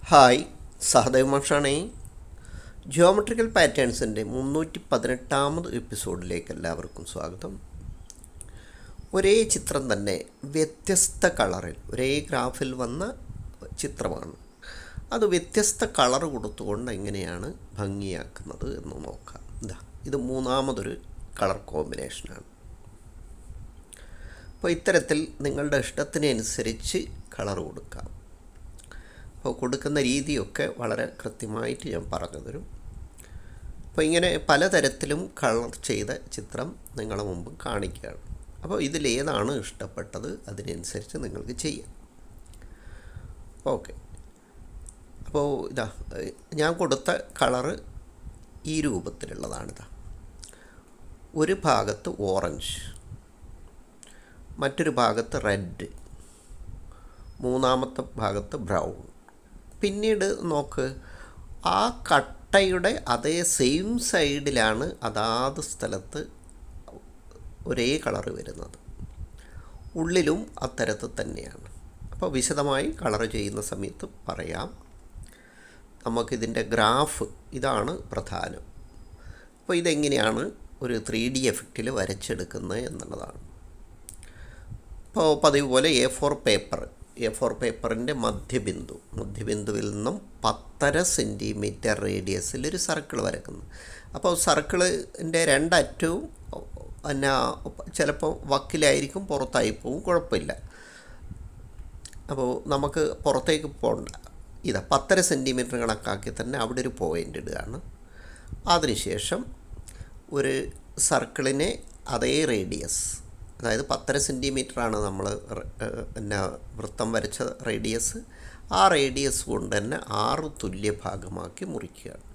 Hi, Sahadev മാഷാണേ. Geometrical പാറ്റേൺസിൻ്റെ 318 എപ്പിസോഡിലേക്ക് എല്ലാവർക്കും സ്വാഗതം. ഒരേ ചിത്രം തന്നെ വ്യത്യസ്ത കളറിൽ ഒരേ ഗ്രാഫിൽ വന്ന ചിത്രമാണ്. അത് വ്യത്യസ്ത കളർ കൊടുത്തുകൊണ്ട് എങ്ങനെയാണ് ഭംഗിയാക്കുന്നത് എന്ന് നോക്കാം. ഇത് മൂന്നാമതൊരു കളർ കോമ്പിനേഷനാണ്. അപ്പോൾ ഇത്തരത്തിൽ നിങ്ങളുടെ ഇഷ്ടത്തിനനുസരിച്ച് കളർ കൊടുക്കാം. അപ്പോൾ കൊടുക്കുന്ന രീതിയൊക്കെ വളരെ കൃത്യമായിട്ട് ഞാൻ പറഞ്ഞു തരും. അപ്പോൾ ഇങ്ങനെ പലതരത്തിലും കളർ ചെയ്ത ചിത്രം നിങ്ങളുടെ മുമ്പ് കാണിക്കുകയാണ്. അപ്പോൾ ഇതിലേതാണ് ഇഷ്ടപ്പെട്ടത് അതിനനുസരിച്ച് നിങ്ങൾക്ക് ചെയ്യാം. ഓക്കെ, അപ്പോൾ ഞാൻ കൊടുത്ത കളറ് ഈ രൂപത്തിലുള്ളതാണിതാ. ഒരു ഭാഗത്ത് ഓറഞ്ച്, മറ്റൊരു ഭാഗത്ത് റെഡ്, മൂന്നാമത്തെ ഭാഗത്ത് ബ്രൗൺ. പിന്നീട് നോക്ക്, ആ കട്ടയുടെ അതേ സെയിം സൈഡിലാണ് അതാത് സ്ഥലത്ത് ഒരേ കളറ് വരുന്നത്. ഉള്ളിലും അത്തരത്തിൽ തന്നെയാണ്. അപ്പോൾ വിശദമായി കളർ ചെയ്യുന്ന സമയത്ത് പറയാം. നമുക്കിതിൻ്റെ ഗ്രാഫ് ഇതാണ് പ്രധാനം. അപ്പോൾ ഇതെങ്ങനെയാണ് ഒരു 3D എഫക്റ്റിൽ വരച്ചെടുക്കുന്നത് എന്നുള്ളതാണ്. അപ്പോൾ പതിവ് പോലെ A4 പേപ്പറിൻ്റെ മധ്യബിന്ദുവിൽ നിന്നും 10.5 സെൻറ്റിമീറ്റർ റേഡിയസിൽ ഒരു സർക്കിൾ വരക്കുന്നു. അപ്പോൾ സർക്കിളിൻ്റെ രണ്ടറ്റവും ചിലപ്പോൾ വക്കിലായിരിക്കും, പുറത്തായി പോവും, കുഴപ്പമില്ല. അപ്പോൾ നമുക്ക് പുറത്തേക്ക് പോകണ്ട. 10.5 സെൻറ്റിമീറ്റർ കണക്കാക്കി തന്നെ അവിടെ ഒരു പോയിൻ്റ് ഇടുകയാണ്. അതിനുശേഷം ഒരു സർക്കിളിനെ അതേ റേഡിയസ്, അതായത് 10.5 സെൻറ്റിമീറ്ററാണ് നമ്മൾ വൃത്തം വരച്ച റേഡിയസ്. ആ റേഡിയസ് കൊണ്ട് തന്നെ 6 തുല്യ ഭാഗമാക്കി മുറിക്കുകയാണ്.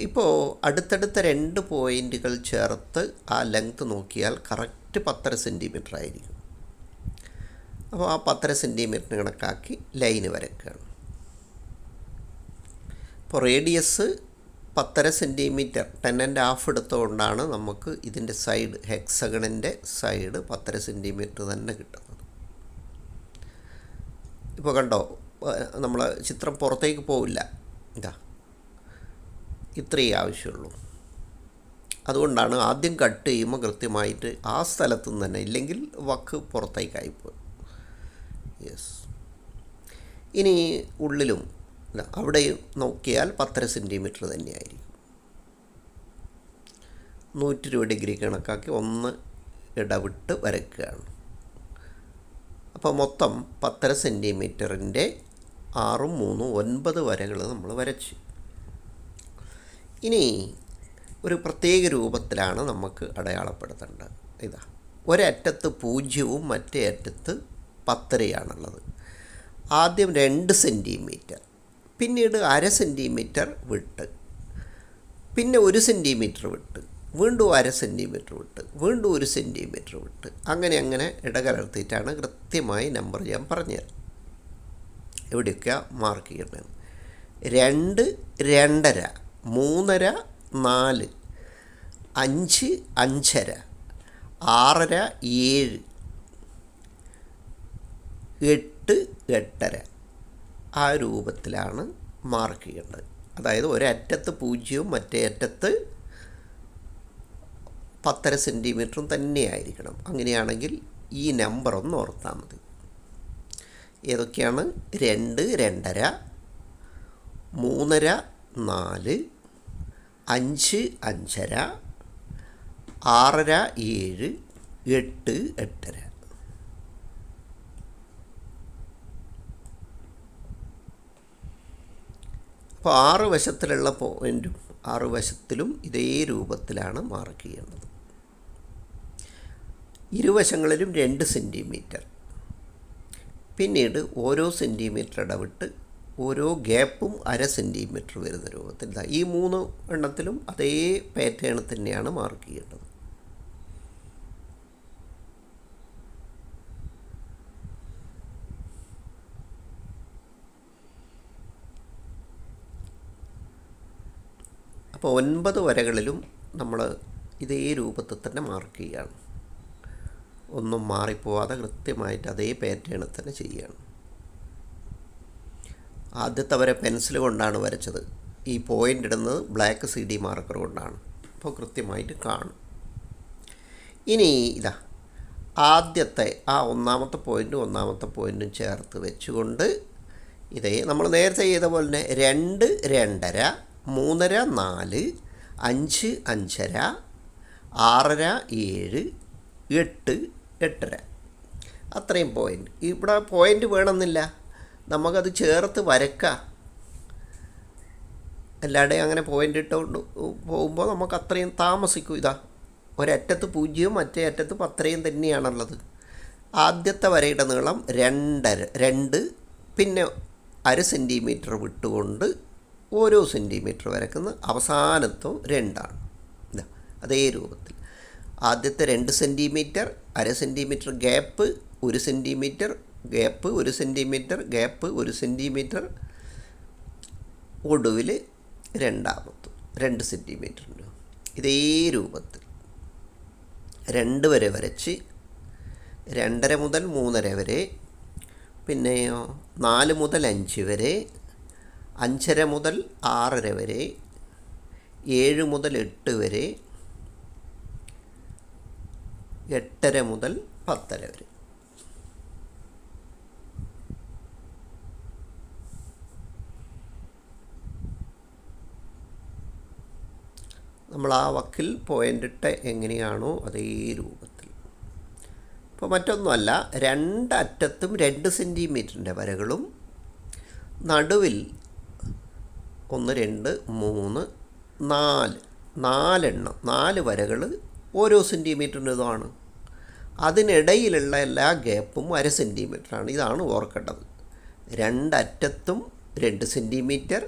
ഇപ്പോൾ അടുത്തടുത്ത 2 പോയിൻറ്റുകൾ ചേർത്ത് ആ ലെങ്ത്ത് നോക്കിയാൽ കറക്റ്റ് 10.5 സെൻറ്റിമീറ്റർ ആയിരിക്കും. അപ്പോൾ ആ 10.5 സെൻറ്റിമീറ്റർ കണക്കാക്കി ലൈന് വരയ്ക്കുകയാണ്. ഇപ്പോൾ റേഡിയസ് 10.5 സെൻറ്റിമീറ്റർ 10½ എടുത്തുകൊണ്ടാണ് നമുക്ക് ഇതിൻ്റെ സൈഡ്, ഹെക്സഗണിൻ്റെ സൈഡ് 10.5 സെൻറ്റിമീറ്റർ തന്നെ കിട്ടുന്നത്. ഇപ്പോൾ കണ്ടോ, നമ്മൾ ചിത്രം പുറത്തേക്ക് പോവില്ല. ഇത്രയേ ആവശ്യമുള്ളൂ. അതുകൊണ്ടാണ് ആദ്യം കട്ട് ചെയ്യുമ്പോൾ കൃത്യമായിട്ട് ആ സ്ഥലത്തു നിന്ന് തന്നെ, ഇല്ലെങ്കിൽ വക്ക് പുറത്തേക്കായിപ്പോയി. ഇനി ഉള്ളിലും അവിടെ നോക്കിയാൽ 10.5 സെൻറ്റിമീറ്റർ തന്നെയായിരിക്കും. 120 ഡിഗ്രി കണക്കാക്കി 1 ഇടവിട്ട് വരയ്ക്കുകയാണ്. അപ്പോൾ മൊത്തം 10.5 സെൻറ്റിമീറ്ററിൻ്റെ 6, 3, 9 വരകൾ നമ്മൾ വരച്ചു. ഇനി ഒരു പ്രത്യേക രൂപത്തിലാണ് നമുക്ക് അടയാളപ്പെടുത്തേണ്ടത്. ഒരറ്റത്ത് 0-ഉം മറ്റേ അറ്റത്ത് 10.5-ആണുള്ളത്. ആദ്യം 2 സെൻറ്റിമീറ്റർ, പിന്നീട് 1/2 സെൻറ്റിമീറ്റർ വിട്ട്, പിന്നെ 1 സെൻറ്റിമീറ്റർ വിട്ട്, വീണ്ടും 1/2 സെൻറ്റിമീറ്റർ വിട്ട്, വീണ്ടും 1 സെൻറ്റിമീറ്റർ വിട്ട്, അങ്ങനെ ഇടകലർത്തിയിട്ടാണ് കൃത്യമായി നമ്പർ ഞാൻ പറഞ്ഞുതരാം. എവിടെയൊക്കെയാണ് മാർക്ക് ചെയ്യേണ്ടത്. 2, 2.5, 3.5, 4, 5, 5.5, 6.5, 7, 8, 8.5 ആ രൂപത്തിലാണ് മാർക്ക് ചെയ്യേണ്ടത്. അതായത് ഒരറ്റത്ത് 0-ഉം മറ്റേ അറ്റത്ത് 10.5 സെൻറ്റിമീറ്ററും തന്നെയായിരിക്കണം. അങ്ങനെയാണെങ്കിൽ ഈ നമ്പർ ഒന്ന് ഓർത്താൽ മതി. ഏതൊക്കെയാണ്? 2, 2.5, 3.5, 4, 5, 5.5, 6.5, 7, 8, 8.5. അപ്പോൾ 6 വശത്തിലുള്ള പോയിൻറ്റും 6 വശത്തിലും ഇതേ രൂപത്തിലാണ് മാർക്ക് ചെയ്യേണ്ടത്. ഇരുവശങ്ങളിലും 2 സെൻറ്റിമീറ്റർ. പിന്നീട് ഓരോ സെൻറ്റിമീറ്റർ ഇടവിട്ട് ഓരോ ഗ്യാപ്പും 1/2 സെൻറ്റിമീറ്റർ വരുന്ന രൂപത്തിൽ ഈ 3 എണ്ണത്തിലും അതേ പാറ്റേൺ തന്നെയാണ് മാർക്ക് ചെയ്യേണ്ടത്. അപ്പോൾ 9 വരകളിലും നമ്മൾ ഇതേ രൂപത്തിൽ തന്നെ മാർക്ക് ചെയ്യുകയാണ്. ഒന്നും മാറിപ്പോവാതെ കൃത്യമായിട്ട് അതേ പാറ്റേണിൽ തന്നെ ചെയ്യുകയാണ്. ആദ്യത്തെ വരെ പെൻസിൽ കൊണ്ടാണ് വരച്ചത്. ഈ പോയിൻ്റ് ഇടുന്നത് ബ്ലാക്ക് CD മാർക്കർ കൊണ്ടാണ്. അപ്പോൾ കൃത്യമായിട്ട് കാണും. ഇനി ഇതാ ആദ്യത്തെ ആ ഒന്നാമത്തെ പോയിൻറ്റും ചേർത്ത് വെച്ചുകൊണ്ട് ഇതേ നമ്മൾ നേരത്തെ ചെയ്ത പോലെ തന്നെ 2, 2.5, 3.5, 4, 5, 5.5, 6.5, 7, 8, 8.5 അത്രയും പോയിൻ്റ്. ഇവിടെ പോയിൻ്റ് വേണമെന്നില്ല, നമുക്കത് ചേർത്ത് വരക്കാം. എല്ലാവരുടെയും അങ്ങനെ പോയിൻ്റ് ഇട്ടുകൊണ്ട് പോകുമ്പോൾ നമുക്ക് അത്രയും താമസിക്കും. ഇതാ ഒരറ്റത്ത് 0 മറ്റേ അറ്റത്ത് 10 തന്നെയാണുള്ളത്. ആദ്യത്തെ വരയുടെ നീളം 2, പിന്നെ 1/2 സെൻറ്റിമീറ്റർ വിട്ടുകൊണ്ട് ഓരോ സെൻറ്റിമീറ്റർ വരക്കുന്ന അവസാനത്തോ 2 ഇതാ അതേ രൂപത്തിൽ ആദ്യത്തെ 2 centimetre, 1/2 centimetre gap, 1 centimetre gap, 1 centimetre gap, 1 centimetre, ഒടുവിൽ രണ്ടാമത്തും 2 സെൻറ്റിമീറ്ററിൻ്റെ ഇതേ രൂപത്തിൽ 2 വരെ വരച്ച് 2.5 മുതൽ 3.5 വരെ, പിന്നെയോ 4 മുതൽ 5 വരെ, 5.5 മുതൽ 6.5 വരെ, 7 മുതൽ 8 വരെ, 8.5 മുതൽ 10.5 വരെ. നമ്മൾ ആ വക്കിൽ പോയിൻ്റ് ഇട്ട് എങ്ങനെയാണോ അതേ രൂപത്തിൽ. ഇപ്പോൾ മറ്റൊന്നുമല്ല, 2 അറ്റത്തും 2 സെൻറ്റിമീറ്ററിൻ്റെ വരകളും നടുവിൽ 1, 2, 3, 4 വരകൾ ഓരോ സെൻറ്റിമീറ്ററിൻ്റെതുമാണ്. അതിനിടയിലുള്ള എല്ലാ ഗ്യാപ്പും 1/2 സെൻറ്റിമീറ്ററാണ്. ഇതാണ് ഓർക്കേണ്ടത്. 2 അറ്റത്തും 2 സെൻറ്റിമീറ്റർ,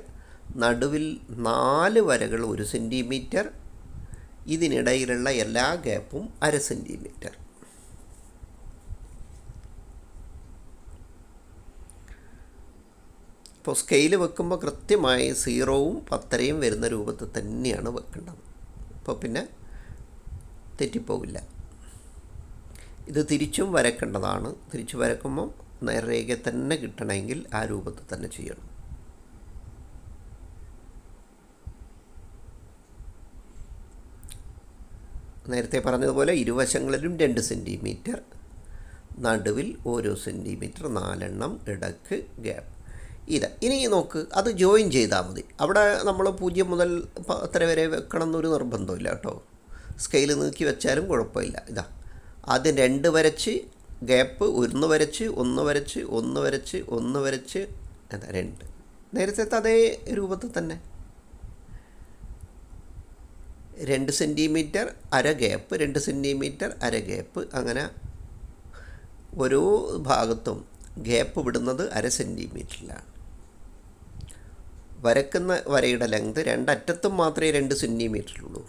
നടുവിൽ 4 വരകൾ 1 സെൻറ്റിമീറ്റർ, ഇതിനിടയിലുള്ള എല്ലാ ഗ്യാപ്പും 1/2 സെൻറ്റിമീറ്റർ. ഇപ്പോൾ സ്കെയിൽ വെക്കുമ്പോൾ കൃത്യമായി 0-ഉം 10.5-യും വരുന്ന രൂപത്തിൽ തന്നെയാണ് വെക്കേണ്ടത്. അപ്പോൾ പിന്നെ തെറ്റിപ്പോവില്ല. ഇത് തിരിച്ചും വരക്കേണ്ടതാണ്. തിരിച്ചു വരക്കുമ്പോൾ നേർരേഖ തന്നെ കിട്ടണമെങ്കിൽ ആ രൂപത്തിൽ തന്നെ ചെയ്യണം. നേരത്തെ പറഞ്ഞതുപോലെ ഇരുവശങ്ങളിലും 2 സെൻറ്റിമീറ്റർ, നടുവിൽ ഓരോ സെൻറ്റിമീറ്റർ, 4 ഇടക്ക് ഗ്യാപ്പ്. ഇനി നോക്ക്, അത് ജോയിൻ ചെയ്താൽ മതി. അവിടെ നമ്മൾ 0 മുതൽ 10 വരെ വെക്കണം എന്നൊരു നിർബന്ധമില്ല കേട്ടോ. സ്കെയിൽ നീക്കി വെച്ചാലും കുഴപ്പമില്ല. ഇതാ ആദ്യം 2 വരച്ച് ഗ്യാപ്പ് 1 വരച്ച് 1 വരച്ച് 1 വരച്ച് 1 വരച്ച് 2. നേരത്തെ അതേ രൂപത്തിൽ തന്നെ 2 സെൻറ്റിമീറ്റർ 1/2 ഗ്യാപ്പ്, 2 സെൻറ്റിമീറ്റർ 1/2 ഗ്യാപ്പ്, അങ്ങനെ ഓരോ ഭാഗത്തും ഗ്യാപ്പ് വിടുന്നത് 1/2 സെൻറ്റിമീറ്ററിലാണ്. വരക്കുന്ന വരയുടെ ലെങ്ത് 2 അറ്റത്തും മാത്രമേ 2 സെൻറ്റിമീറ്ററുള്ളൂ.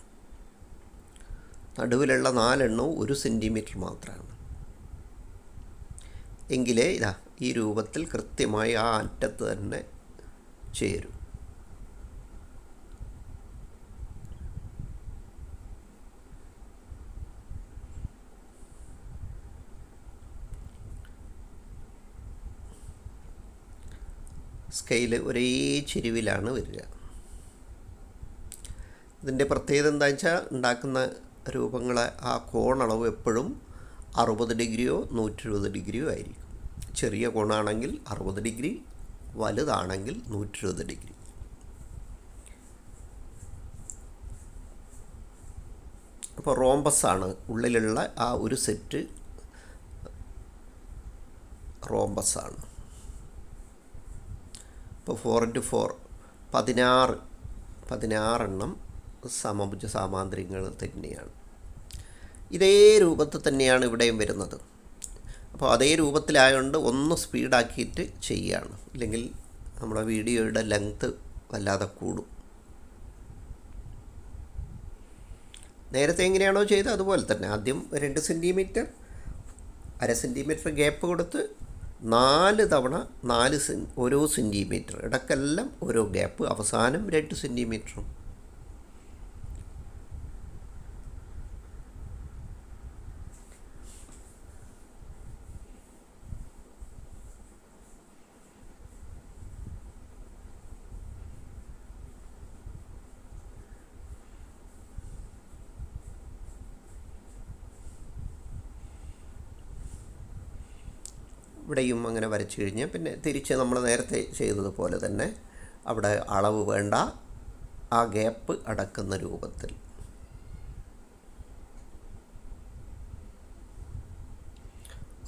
നടുവിലുള്ള 4 1 സെൻറ്റിമീറ്റർ മാത്രമാണ്. എങ്കിലേ ഇതാ ഈ രൂപത്തിൽ കൃത്യമായി ആ അറ്റത്ത് തന്നെ ചേരും. സ്കെയിൽ ഒരേ ചെരിവിലാണ് വരിക. ഇതിൻ്റെ പ്രത്യേകത എന്താണെന്ന് വെച്ചാൽ, ഉണ്ടാക്കുന്ന രൂപങ്ങളെ ആ കോണളവ് എപ്പോഴും 60 ഡിഗ്രിയോ 120 ഡിഗ്രിയോ ആയിരിക്കും. ചെറിയ കോണാണെങ്കിൽ 60 ഡിഗ്രി, വലുതാണെങ്കിൽ 120 ഡിഗ്രി. അപ്പോൾ റോംബസാണ് ഉള്ളിലുള്ള ആ ഒരു സെറ്റ് റോംബസാണ്. ഇപ്പോൾ 4x4 16 സമഭുജ സാമാന്തരികങ്ങൾ തന്നെയാണ്. ഇതേ രൂപത്തിൽ തന്നെയാണ് ഇവിടെയും വരുന്നത്. അപ്പോൾ അതേ രൂപത്തിലായതുകൊണ്ട് ഒന്ന് സ്പീഡാക്കിയിട്ട് ചെയ്യുകയാണ്, ഇല്ലെങ്കിൽ നമ്മുടെ വീഡിയോയുടെ ലെങ്ത്ത് വല്ലാതെ കൂടും. നേരത്തെ എങ്ങനെയാണോ ചെയ്തത് അതുപോലെ തന്നെ ആദ്യം 2 സെൻറ്റിമീറ്റർ 1/2 സെൻറ്റിമീറ്റർ ഗ്യാപ്പ് കൊടുത്ത് 4 തവണ 4 ഓരോ സെൻറ്റിമീറ്റർ, ഇടയ്ക്കെല്ലാം ഓരോ ഗ്യാപ്പ്, അവസാനം 2 സെൻറ്റിമീറ്ററും. ഇവിടെയും അങ്ങനെ വരച്ചു കഴിഞ്ഞാൽ പിന്നെ തിരിച്ച് നമ്മൾ നേരത്തെ ചെയ്തതുപോലെ തന്നെ അവിടെ അളവ് വേണ്ട, ആ ഗ്യാപ്പ് അടക്കുന്ന രൂപത്തിൽ.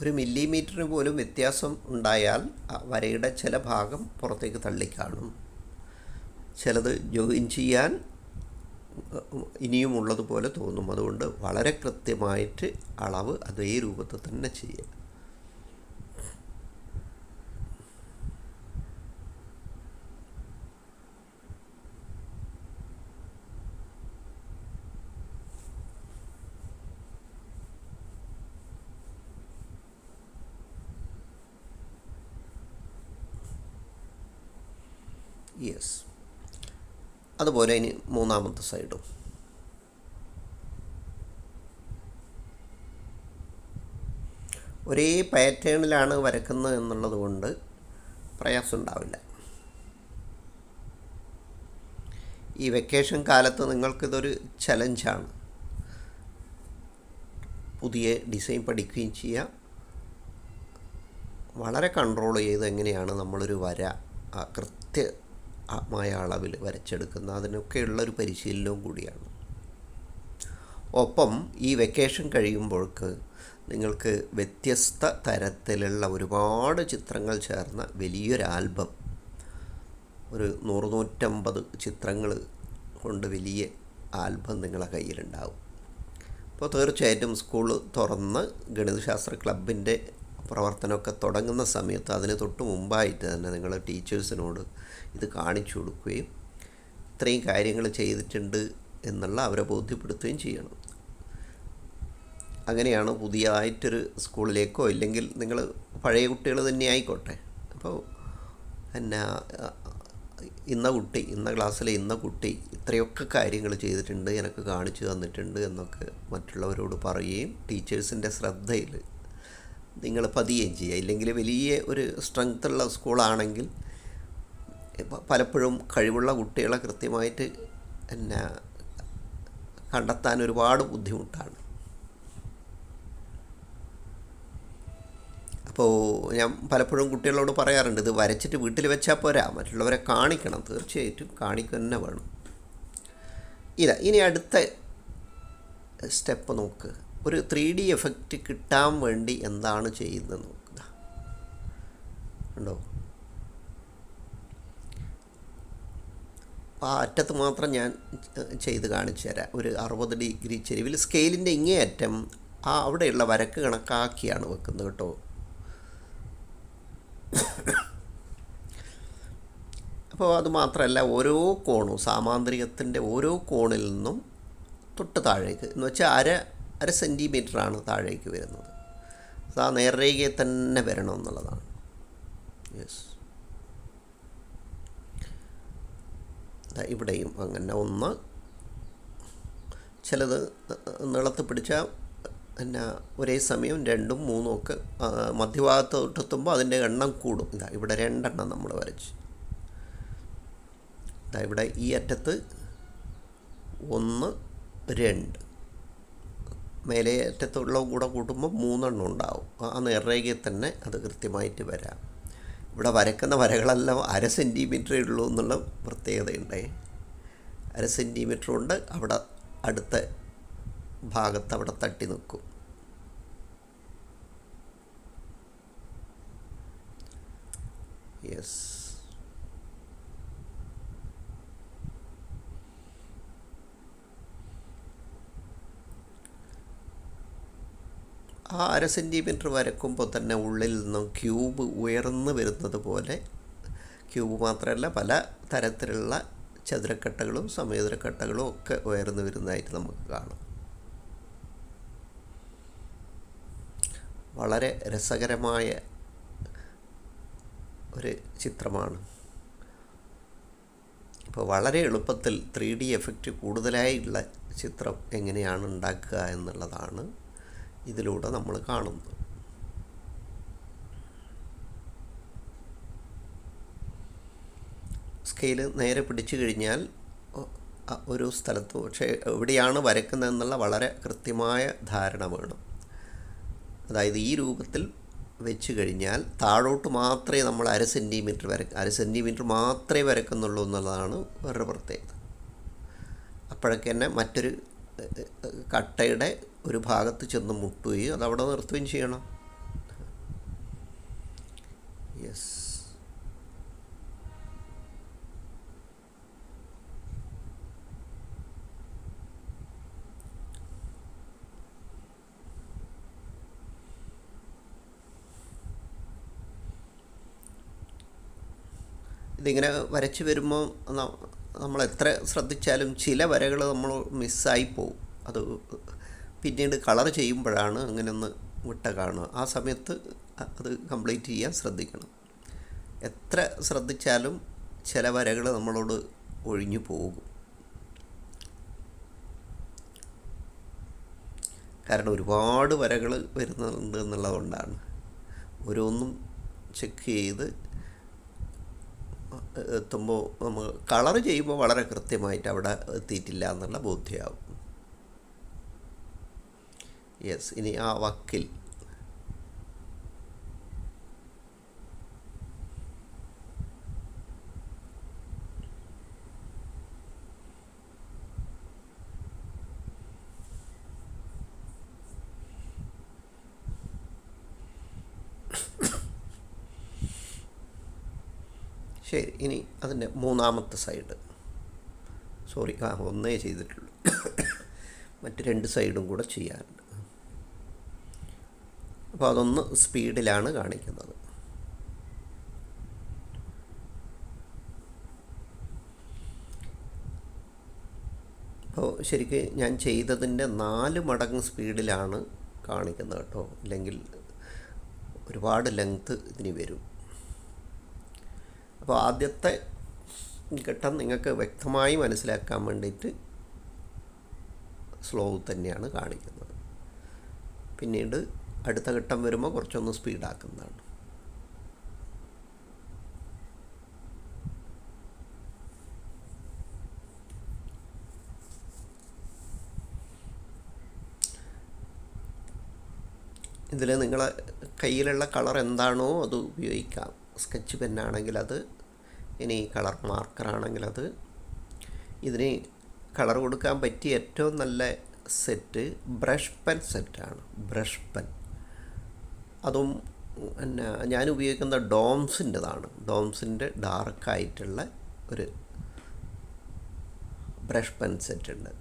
ഒരു മില്ലിമീറ്ററിന് പോലും വ്യത്യാസം ഉണ്ടായാൽ വരയുടെ ചില ഭാഗം പുറത്തേക്ക് തള്ളിക്കാണും. ചിലത് ജോയിൻ ചെയ്യാൻ ഇനിയും ഉള്ളതുപോലെ തോന്നും. അതുകൊണ്ട് വളരെ കൃത്യമായിട്ട് അളവ് അതേ രൂപത്തിൽ തന്നെ ചെയ്യുക. യെസ്. അതുപോലെ ഇനി മൂന്നാമത്തെ സൈഡും. ഒരേ പാറ്റേണിലാണ് വരക്കുന്നത് എന്നുള്ളത് കൊണ്ട് പ്രയാസം ഉണ്ടാവില്ല. ഈ വെക്കേഷൻ കാലത്ത് നിങ്ങൾക്കിതൊരു ചലഞ്ചാണ്. പുതിയ ഡിസൈൻ പഠിക്കുകയും ചെയ്യാം. വളരെ കൺട്രോൾ ചെയ്ത് എങ്ങനെയാണ് നമ്മളൊരു വര കൃത്യമായ അളവിൽ വരച്ചെടുക്കുന്നത്, അതിനൊക്കെയുള്ളൊരു പരിശീലനവും കൂടിയാണ്. ഒപ്പം ഈ വെക്കേഷൻ കഴിയുമ്പോഴേക്ക് നിങ്ങൾക്ക് വ്യത്യസ്ത തരത്തിലുള്ള ഒരുപാട് ചിത്രങ്ങൾ ചേർന്ന വലിയൊരു ആൽബം, ഒരു 100-150 ചിത്രങ്ങൾ കൊണ്ട് വലിയ ആൽബം നിങ്ങളെ കയ്യിലുണ്ടാവും. അപ്പോൾ തീർച്ചയായിട്ടും സ്കൂൾ തുറന്ന് ഗണിതശാസ്ത്ര ക്ലബിൻ്റെ പ്രവർത്തനമൊക്കെ തുടങ്ങുന്ന സമയത്ത് അതിന് തൊട്ട് മുമ്പായിട്ട് തന്നെ നിങ്ങൾ ടീച്ചേഴ്സിനോട് ഇത് കാണിച്ചു കൊടുക്കുകയും ഇത്രയും കാര്യങ്ങൾ ചെയ്തിട്ടുണ്ട് എന്നുള്ള അവരെ ബോധ്യപ്പെടുത്തുകയും ചെയ്യണം. അങ്ങനെയാണ് പുതിയതായിട്ടൊരു സ്കൂളിലേക്കോ ഇല്ലെങ്കിൽ നിങ്ങൾ പഴയ കുട്ടികൾ തന്നെ ആയിക്കോട്ടെ, അപ്പോൾ എന്നാ ഇന്ന ക്ലാസ്സിലെ ഇന്ന കുട്ടി ഇത്രയൊക്കെ കാര്യങ്ങൾ ചെയ്തിട്ടുണ്ട്, എനിക്ക് കാണിച്ചു തന്നിട്ടുണ്ട് എന്നൊക്കെ മറ്റുള്ളവരോട് പറയുകയും ടീച്ചേഴ്സിൻ്റെ ശ്രദ്ധയിൽ നിങ്ങൾ പതിയുകയും ചെയ്യുക. ഇല്ലെങ്കിൽ വലിയ ഒരു സ്ട്രെങ്ത്തുള്ള സ്കൂളാണെങ്കിൽ പലപ്പോഴും കഴിവുള്ള കുട്ടികളെ കൃത്യമായിട്ട് കണ്ടെത്താൻ ഒരുപാട് ബുദ്ധിമുട്ടാണ്. അപ്പോൾ ഞാൻ പലപ്പോഴും കുട്ടികളോട് പറയാറുണ്ട്, ഇത് വരച്ചിട്ട് വീട്ടിൽ വെച്ചാൽ പോരാ, മറ്റുള്ളവരെ കാണിക്കണം. തീർച്ചയായിട്ടും കാണിക്കുക തന്നെ വേണം. ഇനി അടുത്ത സ്റ്റെപ്പ് നോക്ക്. ഒരു 3D എഫക്റ്റ് കിട്ടാൻ വേണ്ടി എന്താണ് ചെയ്യുന്നത് നോക്കുക. ഉണ്ടോ? ആ അറ്റത്ത് മാത്രം ഞാൻ ചെയ്ത് കാണിച്ചു തരാം. ഒരു 60 ഡിഗ്രി ചെരിവിൽ സ്കെയിലിൻ്റെ ഇങ്ങേ അറ്റം അവിടെയുള്ള വരക്ക് കണക്കാക്കിയാണ് വെക്കുന്നത് കേട്ടോ. അപ്പോൾ അതുമാത്രമല്ല, ഓരോ കോണും സാമാന്തരികത്തിൻ്റെ ഓരോ കോണിൽ നിന്നും തൊട്ട് താഴേക്ക് എന്ന് വെച്ചാൽ അര സെൻറ്റിമീറ്ററാണ് താഴേക്ക് വരുന്നത്. അത് ആ നേർരേഖയിൽ തന്നെ വരണം എന്നുള്ളതാണ്. യെസ്. ഇവിടെയും അങ്ങനെ ഒന്ന് ചിലത് നീളത്ത് പിടിച്ചാൽ ഒരേ സമയം 2ഉം 3ഉം ഒക്കെ മധ്യഭാഗത്തോട്ടെത്തുമ്പോൾ അതിൻ്റെ എണ്ണം കൂടും. ഇവിടെ 2 എണ്ണം നമ്മൾ വരച്ച്. ഇവിടെ ഈ അറ്റത്ത് 1, 2, മേലെ അറ്റത്തുള്ള കൂടെ കൂട്ടുമ്പോൾ 3 എണ്ണം ഉണ്ടാവും. ആ നേർരേഖയിൽ തന്നെ അത് കൃത്യമായിട്ട് വരാം. ഇവിടെ വരക്കുന്ന വരകളെല്ലാം അര സെൻറ്റിമീറ്ററേ ഉള്ളൂ എന്നുള്ള പ്രത്യേകതയുണ്ടേ. അര സെൻറ്റിമീറ്റർ കൊണ്ട് അവിടെ അടുത്ത ഭാഗത്ത് അവിടെ തട്ടി നിൽക്കും. യെസ്. ആ അര സെൻറ്റിമീറ്റർ വരക്കുമ്പോൾ തന്നെ ഉള്ളിൽ നിന്നും ക്യൂബ് ഉയർന്നു വരുന്നത് പോലെ, ക്യൂബ് മാത്രമല്ല പല തരത്തിലുള്ള ചതുരക്കട്ടകളും സമചതുരക്കട്ടകളും ഒക്കെ ഉയർന്നു വരുന്നതായിട്ട് നമുക്ക് കാണാം. വളരെ രസകരമായ ഒരു ചിത്രമാണ്. ഇപ്പോൾ വളരെ എളുപ്പത്തിൽ 3D എഫക്റ്റ് കൂടുതലായുള്ള ചിത്രം എങ്ങനെയാണ് ഉണ്ടാക്കുക എന്നുള്ളതാണ് ഇതിലൂടെ നമ്മൾ കാണുന്നത്. സ്കെയിൽ നേരെ പിടിച്ചു കഴിഞ്ഞാൽ ഒരു സ്ഥലത്ത് പക്ഷേ എവിടെയാണ് വരക്കുന്നതെന്നുള്ള വളരെ കൃത്യമായ ധാരണ വേണം. അതായത് ഈ രൂപത്തിൽ വെച്ച് കഴിഞ്ഞാൽ താഴോട്ട് മാത്രമേ നമ്മൾ അര സെൻറ്റിമീറ്റർ മാത്രമേ വരക്കുന്നുള്ളൂ എന്നുള്ളതാണ് വേറൊരു പ്രത്യേകത. അപ്പോഴൊക്കെ തന്നെ മറ്റൊരു കട്ടയുടെ ഒരു ഭാഗത്ത് ചെന്ന് മുട്ടുകയും അതവിടെ നിർത്തുകയും ചെയ്യണം. യെസ്. ഇതിങ്ങനെ വരച്ച് വരുമ്പോൾ നമ്മൾ എത്ര ശ്രദ്ധിച്ചാലും ചില വരകൾ നമ്മൾ മിസ്സായി പോവും. അത് പിന്നീട് കളർ ചെയ്യുമ്പോഴാണ് അങ്ങനെ ഒന്ന് വിട്ട കാണുക. ആ സമയത്ത് അത് കംപ്ലീറ്റ് ചെയ്യാൻ ശ്രദ്ധിക്കണം. എത്ര ശ്രദ്ധിച്ചാലും ചില വരകൾ നമ്മളോട് ഒഴിഞ്ഞു പോകും. കാരണം ഒരുപാട് വരകൾ വരുന്നുണ്ട് എന്നുള്ളതുകൊണ്ടാണ്. ഓരോന്നും ചെക്ക് ചെയ്ത് എത്തുമ്പോൾ നമ്മൾ കളർ ചെയ്യുമ്പോൾ വളരെ കൃത്യമായിട്ട് അവിടെ എത്തിയിട്ടില്ല എന്നുള്ള ബോധ്യമാവും. യെസ്. ഇനി ആ വക്കിൽ ശരി. ഇനി അതിൻ്റെ മൂന്നാമത്തെ സൈഡ്, സോറി, ഒന്നേ ചെയ്തിട്ടുള്ളൂ, മറ്റ് 2 സൈഡും കൂടെ ചെയ്യാറുണ്ട്. അപ്പോൾ അതൊന്ന് സ്പീഡിലാണ് കാണിക്കുന്നത്. അപ്പോൾ ശരിക്ക് ഞാൻ ചെയ്തതിൻ്റെ 4 മടങ്ങ് സ്പീഡിലാണ് കാണിക്കുന്നത് കേട്ടോ. അല്ലെങ്കിൽ ഒരുപാട് ലെങ്ത്ത് ഇതിന് വരും. അപ്പോൾ ആദ്യത്തെ ഘട്ടം നിങ്ങൾക്ക് വ്യക്തമായി മനസ്സിലാക്കാൻ വേണ്ടിയിട്ട് സ്ലോ തന്നെയാണ് കാണിക്കുന്നത്. പിന്നീട് അടുത്ത ഘട്ടം വരുമ്പോൾ കുറച്ചൊന്ന് സ്പീഡാക്കുന്നതാണ്. ഇതിൽ നിങ്ങളെ കയ്യിലുള്ള കളർ എന്താണോ അത് ഉപയോഗിക്കാം. സ്കെച്ച് പെന്നാണെങ്കിൽ അത്, ഇനി കളർ മാർക്കറാണെങ്കിൽ അത്. ഇതിന് കളർ കൊടുക്കാൻ പറ്റിയ ഏറ്റവും നല്ല സെറ്റ് ബ്രഷ് പെൻ സെറ്റാണ്. ബ്രഷ് പെൻ അതും പിന്നെ ഞാൻ ഉപയോഗിക്കുന്ന ഡോംസിൻ്റെതാണ്. ഡോംസിൻ്റെ ഡാർക്കായിട്ടുള്ള ഒരു ബ്രഷ് പെൻ സെറ്റ് ഉണ്ട്.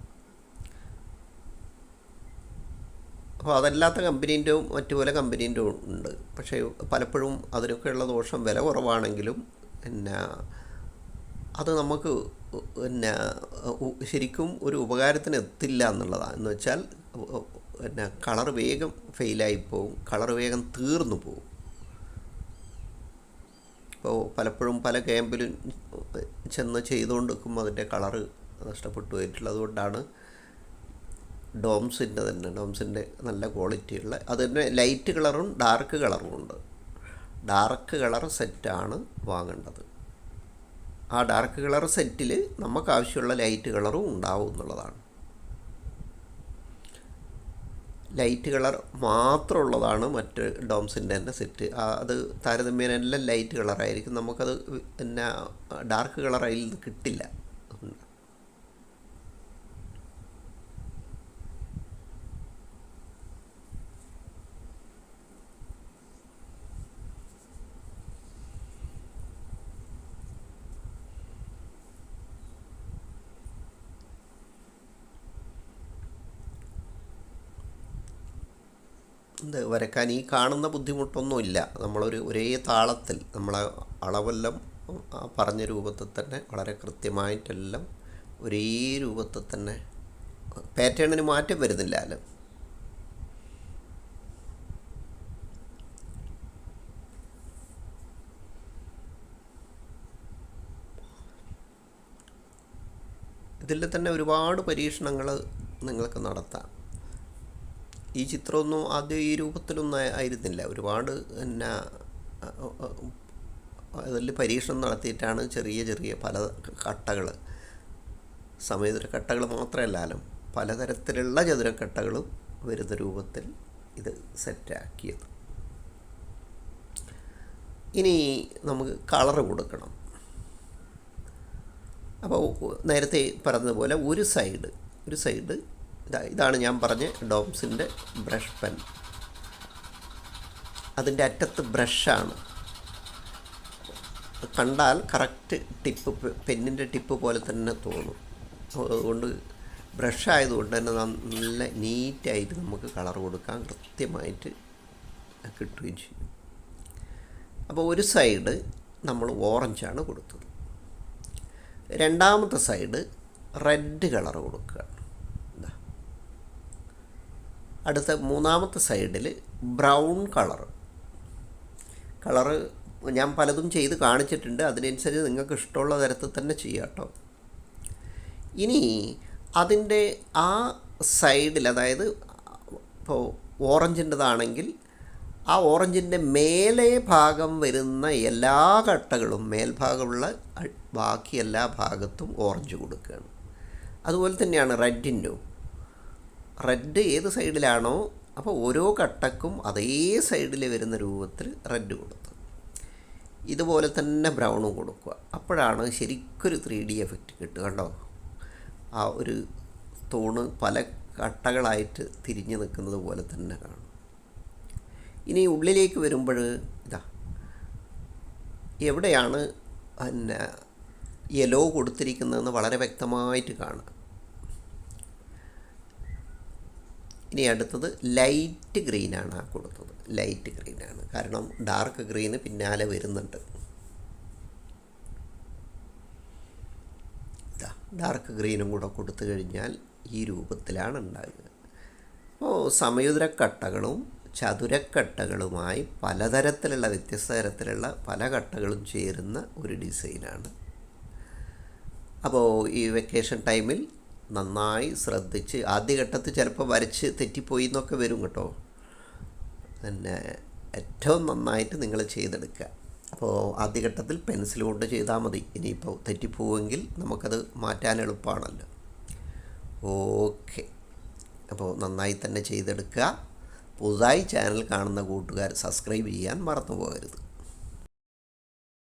അപ്പോൾ അതല്ലാത്ത കമ്പനീൻ്റെ മറ്റു പല കമ്പനീൻ്റെ ഉണ്ട്. പക്ഷേ പലപ്പോഴും അതിനൊക്കെയുള്ള ദോഷം വില കുറവാണെങ്കിലും പിന്നെ അത് നമുക്ക് പിന്നെ ശരിക്കും ഒരു ഉപകാരത്തിന് എത്തില്ല എന്നുള്ളതാണ്. എന്ന് വെച്ചാൽ പിന്നെ കളർ വേഗം ഫെയിലായിപ്പോവും, കളർ വേഗം തീർന്നു പോവും. ഇപ്പോൾ പലപ്പോഴും പല ക്യാമ്പിലും ചെന്ന് ചെയ്തുകൊണ്ട് നിൽക്കുമ്പോൾ അതിൻ്റെ കളറ് നഷ്ടപ്പെട്ടു പോയിട്ടുള്ളത്. അതുകൊണ്ടാണ് ഡോംസിൻ്റെ നല്ല ക്വാളിറ്റിയുള്ള, അത് തന്നെ ലൈറ്റ് കളറും ഡാർക്ക് കളറും ഉണ്ട്. ഡാർക്ക് കളർ സെറ്റാണ് വാങ്ങേണ്ടത്. ആ ഡാർക്ക് കളർ സെറ്റിൽ നമുക്ക് ആവശ്യമുള്ള ലൈറ്റ് കളറും ഉണ്ടാവും എന്നുള്ളതാണ്. ലൈറ്റ് കളർ മാത്രമുള്ളതാണ് മറ്റ് ഡോംസിൻ്റെ തന്നെ സെറ്റ്. അത് താരതമ്യേന എല്ലാം ലൈറ്റ് കളറായിരിക്കും. നമുക്കത് പിന്നെ ഡാർക്ക് കളർ അതിൽ നിന്ന് കിട്ടില്ല. വരക്കാൻ ഈ കാണുന്ന ബുദ്ധിമുട്ടൊന്നുമില്ല. ഒരേ താളത്തിൽ നമ്മളെ അളവെല്ലാം പറഞ്ഞ രൂപത്തിൽ തന്നെ വളരെ കൃത്യമായിട്ടെല്ലാം ഒരേ രൂപത്തിൽ തന്നെ, പാറ്റേണിന് മാറ്റം വരുന്നില്ലല്ലോ. ഇതിൽ തന്നെ ഒരുപാട് പരീക്ഷണങ്ങൾ നിങ്ങൾക്ക് നടത്താം. ഈ ചിത്രമൊന്നും ആദ്യം ഈ രൂപത്തിലൊന്നും ആയിരുന്നില്ല. ഒരുപാട് പിന്നെ അതിൽ പരീക്ഷണം നടത്തിയിട്ടാണ് ചെറിയ ചെറിയ പല കട്ടകൾ, സമചതുരക്കട്ടകൾ മാത്രമല്ലല്ലോ, പലതരത്തിലുള്ള ചതുരക്കട്ടകളും വരുന്ന രൂപത്തിൽ ഇത് സെറ്റാക്കിയത്. ഇനി നമുക്ക് കളറ് കൊടുക്കണം. അപ്പോൾ നേരത്തെ പറഞ്ഞതുപോലെ ഒരു സൈഡ് ഇതാണ് ഞാൻ പറഞ്ഞ ഡോംസിൻ്റെ ബ്രഷ് പെൻ. അതിൻ്റെ അറ്റത്ത് ബ്രഷാണ്. കണ്ടാൽ കറക്റ്റ് ടിപ്പ്, പെന്നിൻ്റെ ടിപ്പ് പോലെ തന്നെ തോന്നും. അതുകൊണ്ട് ബ്രഷ് ആയതുകൊണ്ട് തന്നെ നല്ല നീറ്റായിട്ട് നമുക്ക് കളർ കൊടുക്കാൻ കൃത്യമായിട്ട് കിട്ടുകയും ചെയ്യും. അപ്പോൾ ഒരു സൈഡ് നമ്മൾ ഓറഞ്ചാണ് കൊടുത്തത്, രണ്ടാമത്തെ സൈഡ് റെഡ് കളർ കൊടുക്കുക. അടുത്ത മൂന്നാമത്തെ സൈഡിൽ ബ്രൗൺ കളറ് ഞാൻ പലതും ചെയ്ത് കാണിച്ചിട്ടുണ്ട്. അതിനനുസരിച്ച് നിങ്ങൾക്ക് ഇഷ്ടമുള്ള തരത്തിൽ തന്നെ ചെയ്യാം കേട്ടോ. ഇനി അതിൻ്റെ ആ സൈഡിൽ, അതായത് ഇപ്പോൾ ഓറഞ്ചിൻ്റെതാണെങ്കിൽ ആ ഓറഞ്ചിൻ്റെ മേലെ ഭാഗം വരുന്ന എല്ലാ കട്ടകളും, മേൽഭാഗമുള്ള ബാക്കി എല്ലാ ഭാഗത്തും ഓറഞ്ച് കൊടുക്കുകയാണ്. അതുപോലെ തന്നെയാണ് റെഡ് ഏത് സൈഡിലാണോ അപ്പോൾ ഓരോ കട്ടക്കും അതേ സൈഡിൽ വരുന്ന രൂപത്തിൽ റെഡ് കൊടുത്തു. ഇതുപോലെ തന്നെ ബ്രൗണും കൊടുക്കുക. അപ്പോഴാണ് ശരിക്കൊരു 3D എഫക്റ്റ് കിട്ടുക. കണ്ടോ, ആ ഒരു തൂണ് പല കട്ടകളായിട്ട് തിരിഞ്ഞ് നിൽക്കുന്നത് പോലെ തന്നെ കാണും. ഇനി ഉള്ളിലേക്ക് വരുമ്പോൾ എവിടെയാണ് പിന്നെ യെല്ലോ കൊടുത്തിരിക്കുന്നതെന്ന് വളരെ വ്യക്തമായിട്ട് കാണാം. ഇനി അടുത്തത് ലൈറ്റ് ഗ്രീനാണ് കൊടുത്തത്. ലൈറ്റ് ഗ്രീനാണ് കാരണം ഡാർക്ക് ഗ്രീന് പിന്നാലെ വരുന്നുണ്ട്. ഡാർക്ക് ഗ്രീനും കൂടെ കൊടുത്തു കഴിഞ്ഞാൽ ഈ രൂപത്തിലാണ് ഉണ്ടാകുക. അപ്പോൾ സമയുദ്രക്കട്ടകളും ചതുരക്കട്ടകളുമായി പലതരത്തിലുള്ള വ്യത്യസ്ത തരത്തിലുള്ള പല കട്ടകളും ചേരുന്ന ഒരു ഡിസൈനാണ്. അപ്പോൾ ഈ വെക്കേഷൻ ടൈമിൽ നന്നായി ശ്രദ്ധിച്ച്, ആദ്യഘട്ടത്തിൽ ചിലപ്പോൾ വരച്ച് തെറ്റിപ്പോയി എന്നൊക്കെ വരും കേട്ടോ. പിന്നെ ഏറ്റവും നന്നായിട്ട് നിങ്ങൾ ചെയ്തെടുക്കുക. അപ്പോൾ ആദ്യഘട്ടത്തിൽ പെൻസിൽ കൊണ്ട് ചെയ്താൽ മതി. ഇനിയിപ്പോൾ തെറ്റിപ്പോവെങ്കിൽ നമുക്കത് മാറ്റാൻ എളുപ്പമാണല്ലോ. ഓക്കെ, അപ്പോൾ നന്നായി തന്നെ ചെയ്തെടുക്കുക. പുതുതായി ചാനൽ കാണുന്ന കൂട്ടുകാർ സബ്സ്ക്രൈബ് ചെയ്യാൻ മറന്നു പോകരുത്.